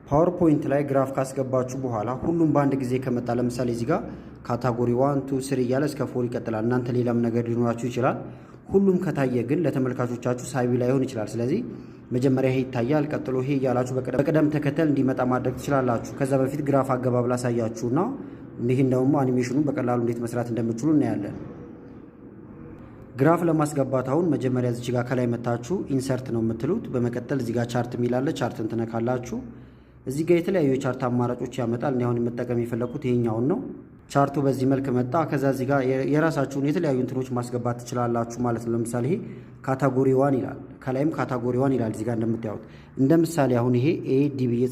ፓወርፖይንት ላይ ግራፍ ካስገባችሁ በኋላ ሁሉም በአንድ ጊዜ ከመጣ ለምሳሌ እዚህ ጋር ካታጎሪ 1 2 3 እያለ እስከ 4 ይቀጥላል። እናንተ ሌላም ነገር ሊኖራችሁ ይችላል። ሁሉም ከታየ ግን ለተመልካቾቻችሁ ሳቢ ላይሆን ይችላል። ስለዚህ መጀመሪያ ይሄ ይታያል፣ ቀጥሎ ይሄ እያላችሁ በቅደም ተከተል እንዲመጣ ማድረግ ትችላላችሁ። ከዛ በፊት ግራፍ አገባብ ላሳያችሁና ይህን ደግሞ አኒሜሽኑን በቀላሉ እንዴት መስራት እንደምትችሉ እናያለን። ግራፍ ለማስገባት አሁን መጀመሪያ እዚህ ጋር ከላይ መታችሁ ኢንሰርት ነው የምትሉት። በመቀጠል እዚህ ጋር ቻርት የሚላለ ቻርትን ትነካላችሁ። እዚህ ጋር የተለያዩ የቻርት አማራጮች ያመጣል። እኔ አሁን መጠቀም የፈለኩት ይሄኛውን ነው። ቻርቱ በዚህ መልክ መጣ። ከዛ እዚህ ጋር የራሳችሁን የተለያዩ እንትኖች ማስገባት ትችላላችሁ ማለት ነው። ለምሳሌ ይሄ ካታጎሪ 1 ይላል፣ ከላይም ካታጎሪ 1 ይላል። እዚህ ጋር እንደምታዩት እንደ ምሳሌ አሁን ይሄ ኤዲ ብዬ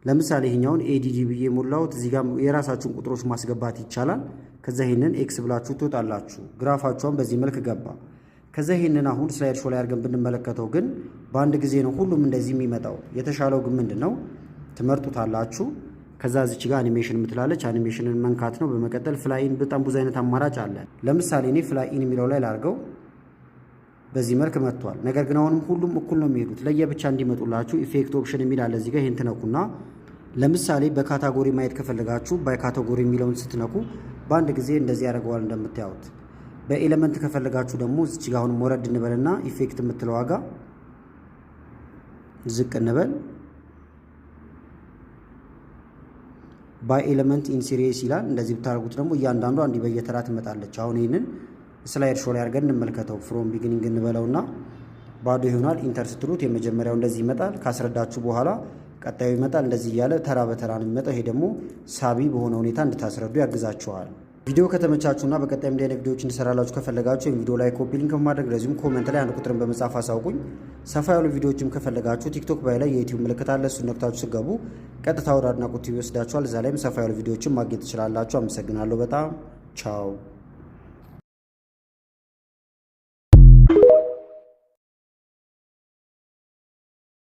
ለምሳሌ ይሄኛውን ኤዲዲ ብዬ ሞላሁት። እዚህ ጋር የራሳችሁን ቁጥሮች ማስገባት ይቻላል። ከዛ ይሄንን ኤክስ ብላችሁ ትወጣላችሁ። ግራፋችሁን በዚህ መልክ ገባ። ከዛ ይሄንን አሁን ስላይድ ሾው ላይ አድርገን ብንመለከተው ግን በአንድ ጊዜ ነው ሁሉም እንደዚህ የሚመጣው። የተሻለው ግን ምንድነው ትመርጡታላችሁ። ከዛ እዚች ጋር አኒሜሽን የምትላለች አኒሜሽንን መንካት ነው። በመቀጠል ፍላይን በጣም ብዙ አይነት አማራጭ አለ። ለምሳሌ እኔ ፍላይን የሚለው ላይ ላርገው። በዚህ መልክ መጥቷል። ነገር ግን አሁንም ሁሉም እኩል ነው የሚሄዱት። ለየብቻ እንዲመጡላችሁ ኢፌክት ኦፕሽን የሚል አለ። እዚህ ጋር ይሄን ትነኩና ለምሳሌ በካታጎሪ ማየት ከፈለጋችሁ በካታጎሪ የሚለውን ስትነኩ በአንድ ጊዜ እንደዚህ ያደርገዋል እንደምታዩት። በኤሌመንት ከፈለጋችሁ ደግሞ እዚች ጋር አሁን ወረድ እንበልና ኢፌክት የምትለው ዋጋ ዝቅ እንበል። ባይ ኤሌመንት ኢን ሲሪየስ ይላል። እንደዚህ ብታደርጉት ደግሞ እያንዳንዱ አንዲ በየተራ ትመጣለች። አሁን ይሄንን ስላይድ ሾው ላይ አድርገን እንመልከተው። ፍሮም ቢጊኒንግ እንበለውና ባዶ ይሆናል። ኢንተር ስትሉት የመጀመሪያው እንደዚህ ይመጣል። ካስረዳችሁ በኋላ ቀጣዩ ይመጣል። እንደዚህ እያለ ተራ በተራ ነው የሚመጣው። ይሄ ደግሞ ሳቢ በሆነ ሁኔታ እንድታስረዱ ያግዛችኋል። ቪዲዮ ከተመቻችሁና በቀጣይ እንዲህ አይነት ቪዲዮዎች እንሰራላችሁ ከፈለጋችሁ ቪዲዮ ላይ ኮፒ ሊንክ በማድረግ ለዚሁም ኮሜንት ላይ አንድ ቁጥርን በመጻፍ አሳውቁኝ። ሰፋ ያሉ ቪዲዮዎችም ከፈለጋችሁ ቲክቶክ ባይ ላይ የዩቲዩብ ምልክት አለ። እሱን ነክታችሁ ስገቡ ቀጥታ ወደ አድናቆት ቲቪ ይወስዳችኋል። እዛ ላይም ሰፋ ያሉ ቪዲዮዎችን ማግኘት ትችላላችሁ። አመሰግናለሁ በጣም ቻው።